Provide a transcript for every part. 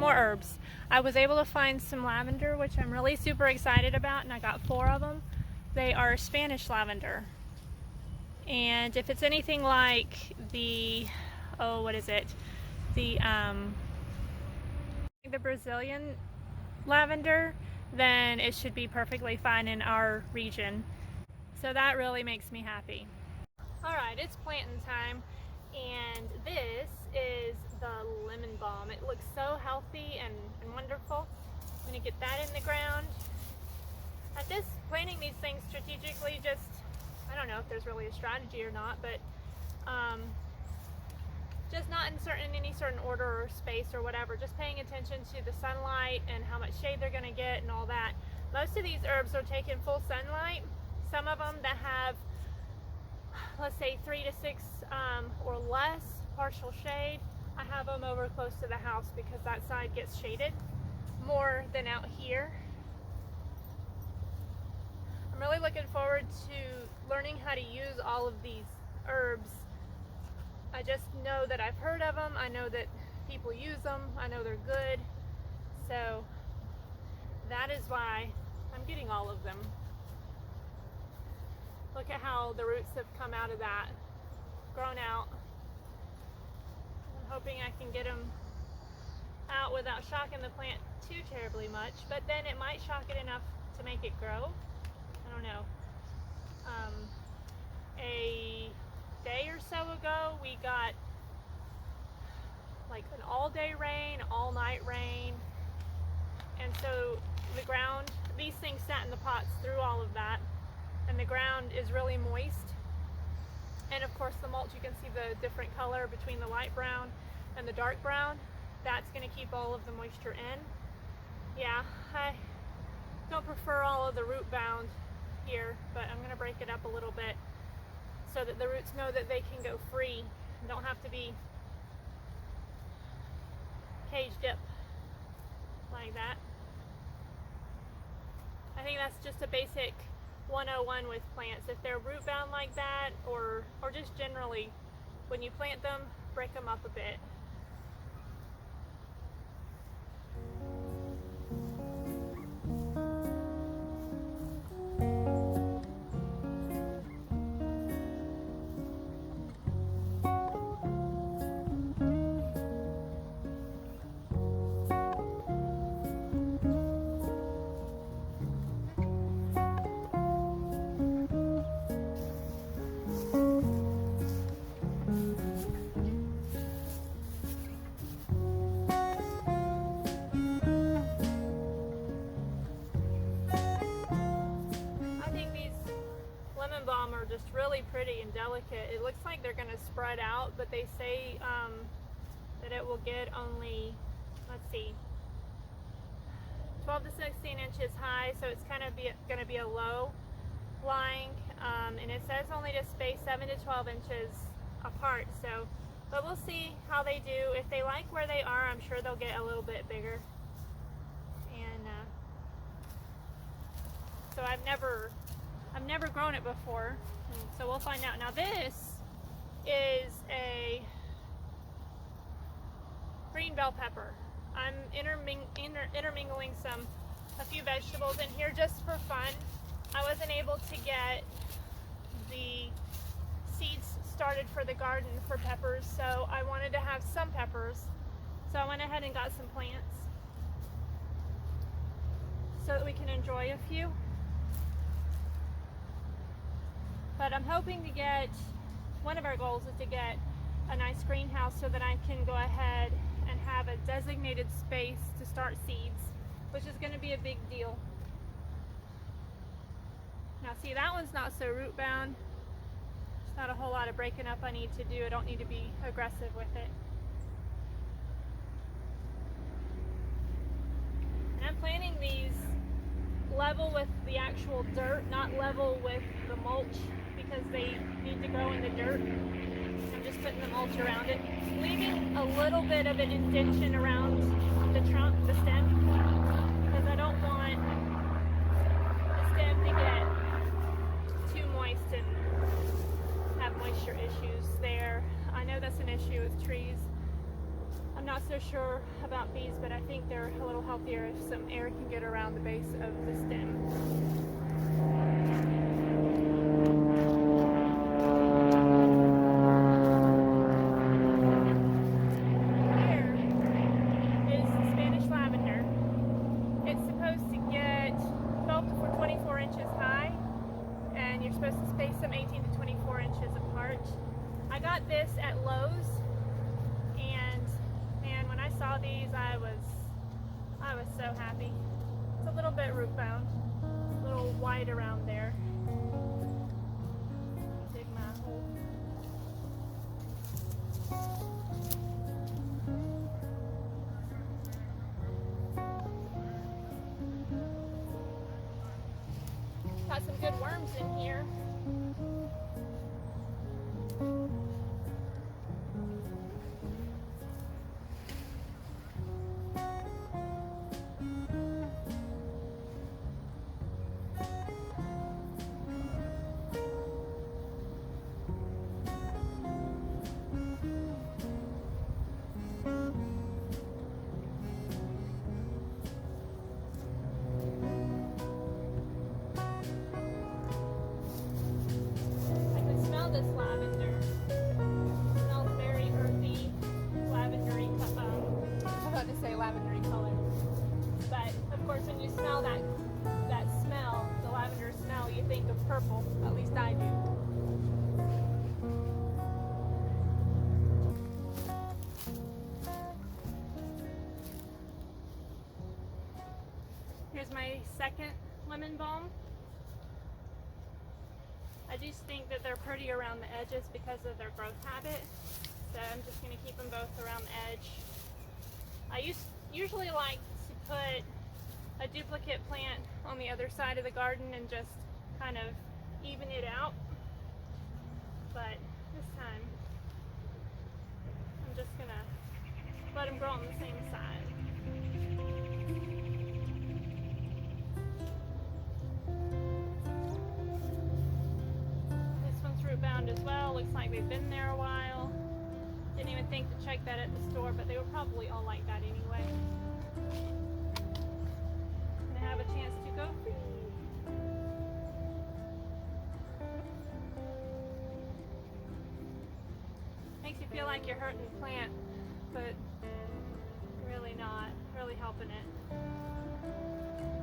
more herbs. I was able to find some lavender, which I'm really super excited about, and I got 4 of them. They are Spanish lavender. And if it's anything like the, oh, what is it? The Brazilian lavender, then it should be perfectly fine in our region. So that really makes me happy. Alright, it's planting time, and this is the lemon balm. It looks so healthy and wonderful. I'm going to get that in the ground. At this, planting these things strategically, just, I don't know if there's really a strategy or not, but just not in any certain order or space or whatever, just paying attention to the sunlight and how much shade they're going to get and all that. Most of these herbs are taking full sunlight. Some of them that have, let's say 3 to 6 or less partial shade, I have them over close to the house because that side gets shaded more than out here. I'm really looking forward to learning how to use all of these herbs. I just know that I've heard of them, I know that people use them, I know they're good, so that is why I'm getting all of them. Look at how the roots have come out of that, grown out. I'm hoping I can get them out without shocking the plant too terribly much, but then it might shock it enough to make it grow. I don't know. A day or so ago we got like an all-day rain, all-night rain, and so the ground, these things sat in the pots through all of that, and the ground is really moist, and of course the mulch, you can see the different color between the light brown and the dark brown. That's going to keep all of the moisture in. Yeah, I don't prefer all of the root bound here, but I'm going to break it up a little bit so that the roots know that they can go free and don't have to be caged up like that. I think that's just a basic 101 with plants. If they're root bound like that, or just generally when you plant them, break them up a bit. Are just really pretty and delicate. It looks like they're going to spread out, but they say that it will get only, let's see, 12 to 16 inches high, so it's kind of going to be a low lying, and it says only to space 7 to 12 inches apart, so, but we'll see how they do. If they like where they are, I'm sure they'll get a little bit bigger. And so I've never grown it before, so we'll find out. Now this is a green bell pepper. I'm intermingling a few vegetables in here just for fun. I wasn't able to get the seeds started for the garden for peppers, so I wanted to have some peppers. So I went ahead and got some plants so that we can enjoy a few. But I'm hoping to get, one of our goals is to get a nice greenhouse so that I can go ahead and have a designated space to start seeds, which is going to be a big deal. Now see, that one's not so root bound. There's not a whole lot of breaking up I need to do. I don't need to be aggressive with it. And I'm planting these level with the actual dirt, not level with the mulch, because they need to grow in the dirt. I'm just putting the mulch around it, leaving a little bit of an indentation around the trunk, the stem, because I don't want the stem to get too moist and have moisture issues there. I know that's an issue with trees. I'm not so sure about these, but I think they're a little healthier if some air can get around the base of the stem. Here is Spanish lavender. It's supposed to get 12 to 24 inches high, and you're supposed to space them 18 to 24 inches apart. I got this at Lowe's, and man, when I saw these, I was so happy. It's a little bit root bound, a little white around there. Dig my hole. Got some good worms in here. This lavender smells very earthy, lavendery. I'm about to say lavendery color, but of course, when you smell that smell, the lavender smell, you think of purple. At least I do. Here's my second lemon balm. I just think that they're pretty around the edges because of their growth habit, so I'm just going to keep them both around the edge. I usually like to put a duplicate plant on the other side of the garden and just kind of even it out, but this time I'm just going to let them grow on the same side. Bound as well. Looks like they've been there a while. Didn't even think to check that at the store, but they were probably all like that anyway. And I have a chance to go free. Makes you feel like you're hurting the plant, but really not. Really helping it.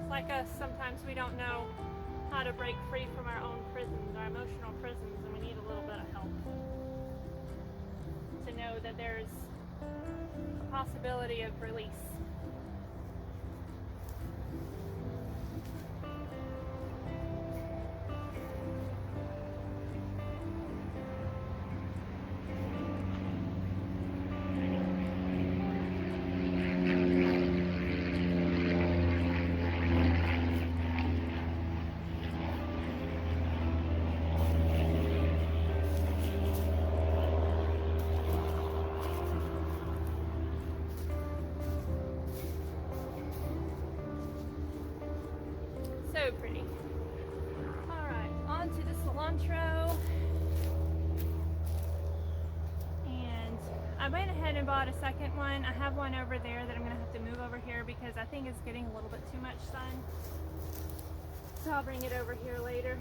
It's like us, sometimes we don't know how to break free from our own prisons, our emotional prisons, and we need a little bit of help to know that there's a possibility of release. So pretty. Alright, on to the cilantro. And I went ahead and bought a second one. I have one over there that I'm going to have to move over here because I think it's getting a little bit too much sun. So I'll bring it over here later.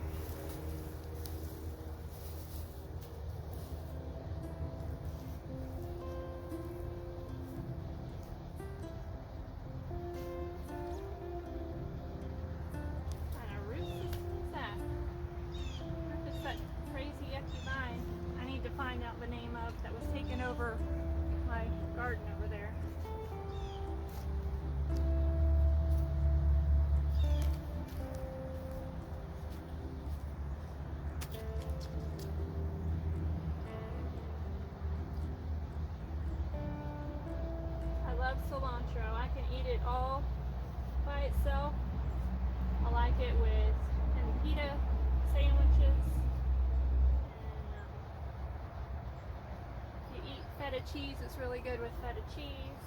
Find out the name of that was taking over my garden over there. I love cilantro. I can eat it all by itself. I like it with pita sandwiches. Feta cheese, it's really good with feta cheese.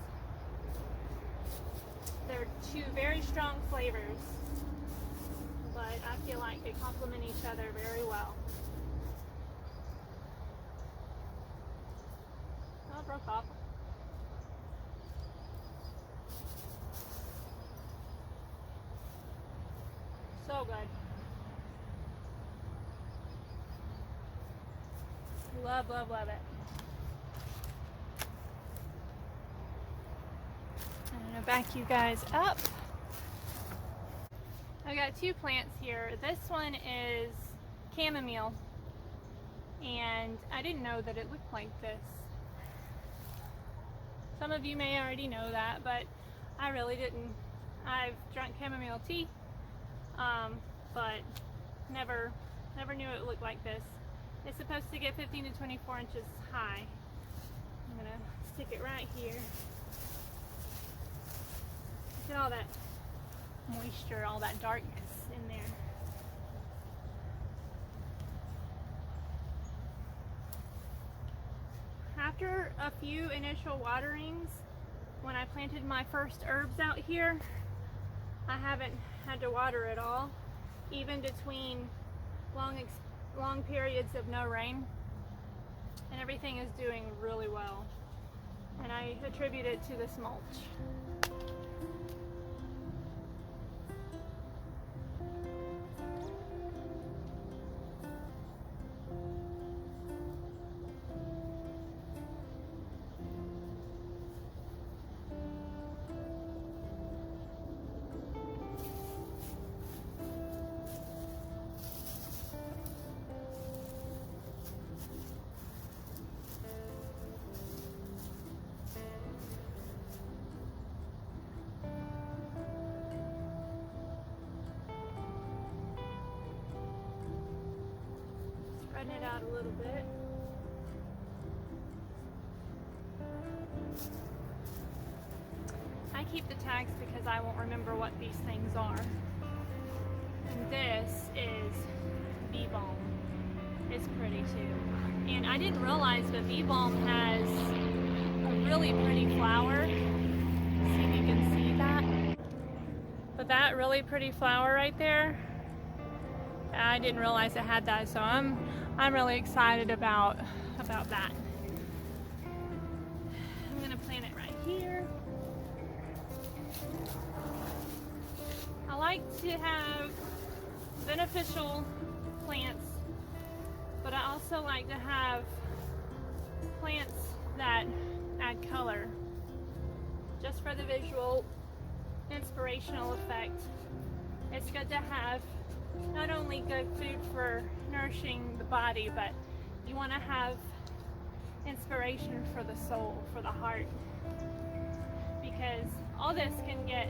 They're two very strong flavors, but I feel like they complement each other very well. Oh, it broke off. So good. Love, love, love it. I'm gonna back you guys up. I got two plants here. This one is chamomile, and I didn't know that it looked like this. Some of you may already know that, but I really didn't. I've drunk chamomile tea, but never knew it looked like this. It's supposed to get 15 to 24 inches high. I'm gonna stick it right here. Look at all that moisture, all that darkness in there. After a few initial waterings, when I planted my first herbs out here, I haven't had to water at all, even between long periods of no rain, and everything is doing really well, and I attribute it to this mulch. Spreading it out a little bit. I keep the tags because I won't remember what these things are. And this is bee balm. It's pretty too. And I didn't realize that bee balm has a really pretty flower. See if you can see that. But that really pretty flower right there, I didn't realize it had that, so I'm really excited about that. I'm gonna plant it right here. I like to have beneficial plants, but I also like to have plants that add color, just for the visual inspirational effect. It's good to have not only good food for nourishing the body, but you want to have inspiration for the soul, for the heart, because all this can get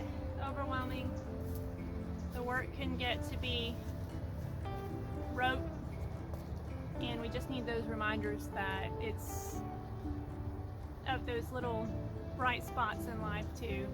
overwhelming. The work can get to be rote, and we just need those reminders that it's of those little bright spots in life too.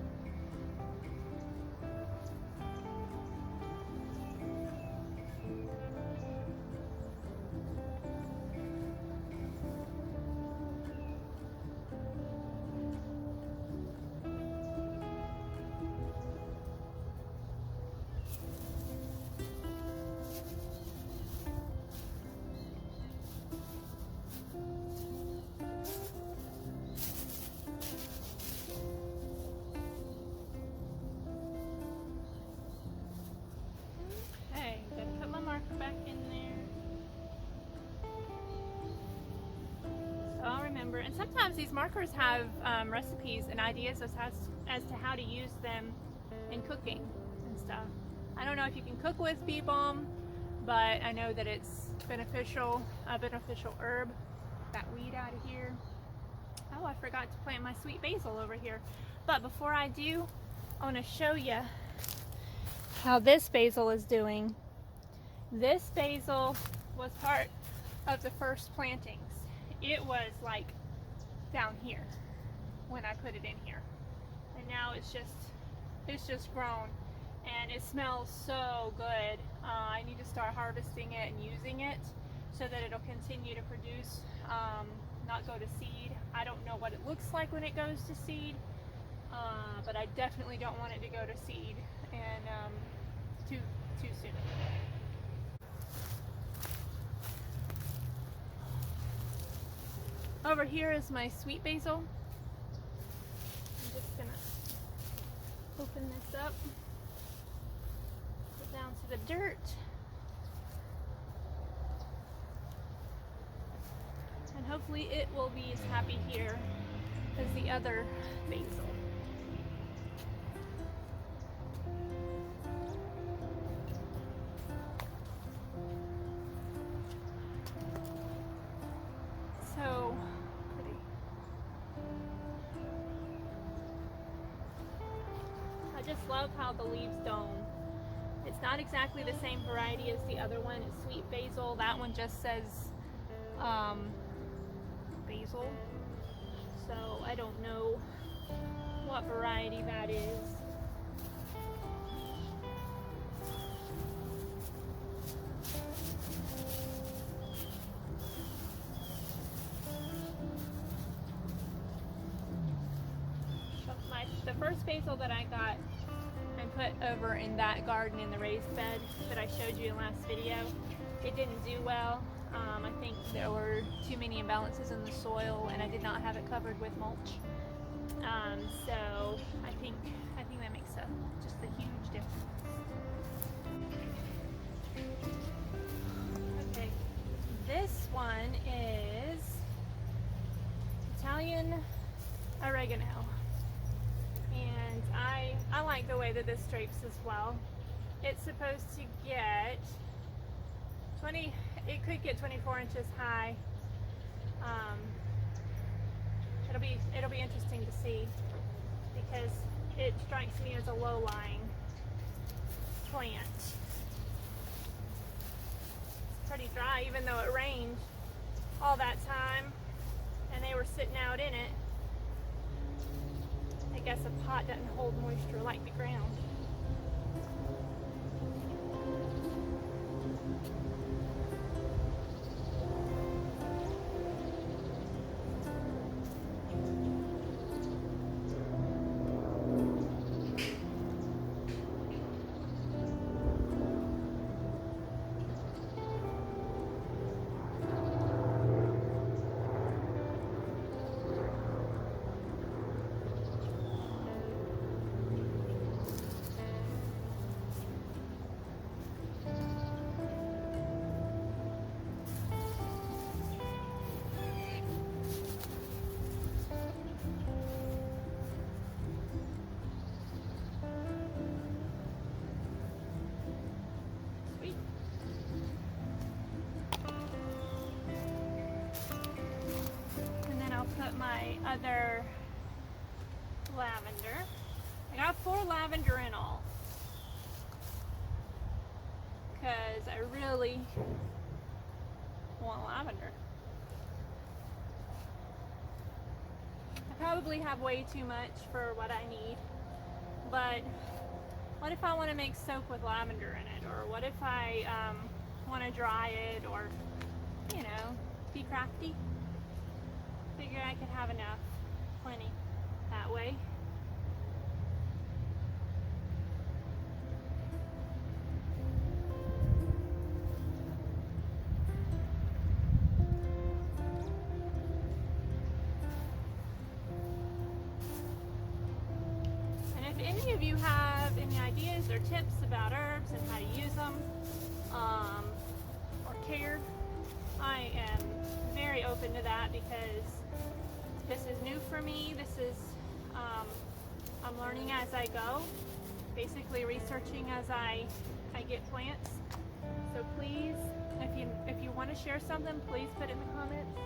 Back in there. So I'll remember. And sometimes these markers have recipes and ideas as to how to use them in cooking and stuff. I don't know if you can cook with bee balm, but I know that it's beneficial, a beneficial herb. That weed out of here. Oh, I forgot to plant my sweet basil over here. But before I do, I want to show you how this basil is doing. This basil was part of the first plantings. It was like down here when I put it in here, and now it's just grown, and it smells so good. I need to start harvesting it and using it so that it'll continue to produce, not go to seed. I don't know what it looks like when it goes to seed, but I definitely don't want it to go to seed and too soon. Over here is my sweet basil. I'm just gonna open this up, put down onto the dirt. And hopefully it will be as happy here as the other basil. So pretty. I just love how the leaves dome. It's not exactly the same variety as the other one. It's sweet basil. That one just says basil. So I don't know what variety that is. The first basil that I got and put over in that garden in the raised bed that I showed you in the last video, it didn't do well. I think there were too many imbalances in the soil and I did not have it covered with mulch. So I think that makes just a huge difference. Okay, this one is Italian oregano. And I like the way that this drapes as well. It's supposed to get 20, it could get 24 inches high. It'll be interesting to see because it strikes me as a low-lying plant. It's pretty dry even though it rained all that time and they were sitting out in it. I guess a pot doesn't hold moisture like the ground. Put my other lavender. I got 4 lavender in all because I really want lavender. I probably have way too much for what I need, but what if I want to make soap with lavender in it, or what if I want to dry it, or you know, be crafty? Figure I could have enough, plenty, that way. And if any of you have any ideas or tips about herbs and how to use them, or care, I am very open to that because this is new for me. This is, I'm learning as I go, basically researching as I get plants. So please, if you want to share something, please put it in the comments.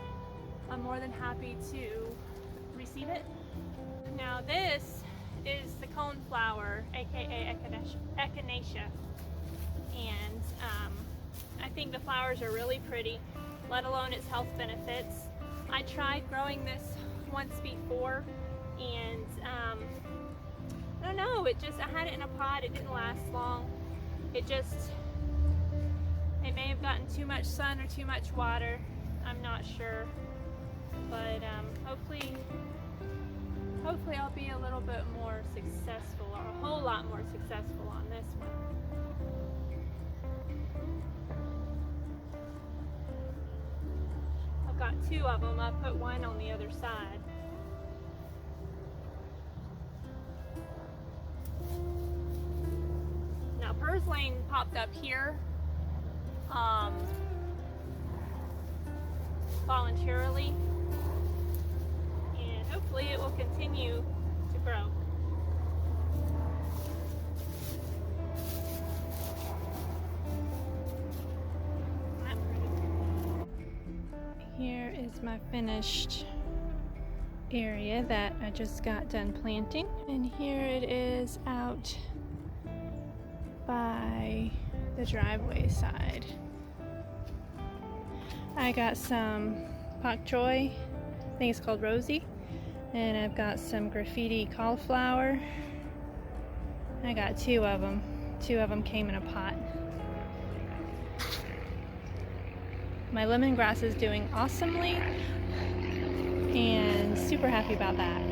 I'm more than happy to receive it. Now this is the coneflower, aka echinacea, and I think the flowers are really pretty, let alone its health benefits. I tried growing this once before, and I don't know, I had it in a pot, it didn't last long. It may have gotten too much sun or too much water, I'm not sure. But hopefully I'll be a little bit more successful, or a whole lot more successful on this one. I've got 2 of them. I put one on the other side. Now purslane popped up here voluntarily, and hopefully it will continue to grow. Here is my finished area that I just got done planting, and here it is out by the driveway side. I got some pak choi, I think it's called Rosie, and I've got some graffiti cauliflower. I got two of them. Two of them came in a pot. My lemongrass is doing awesomely, and super happy about that.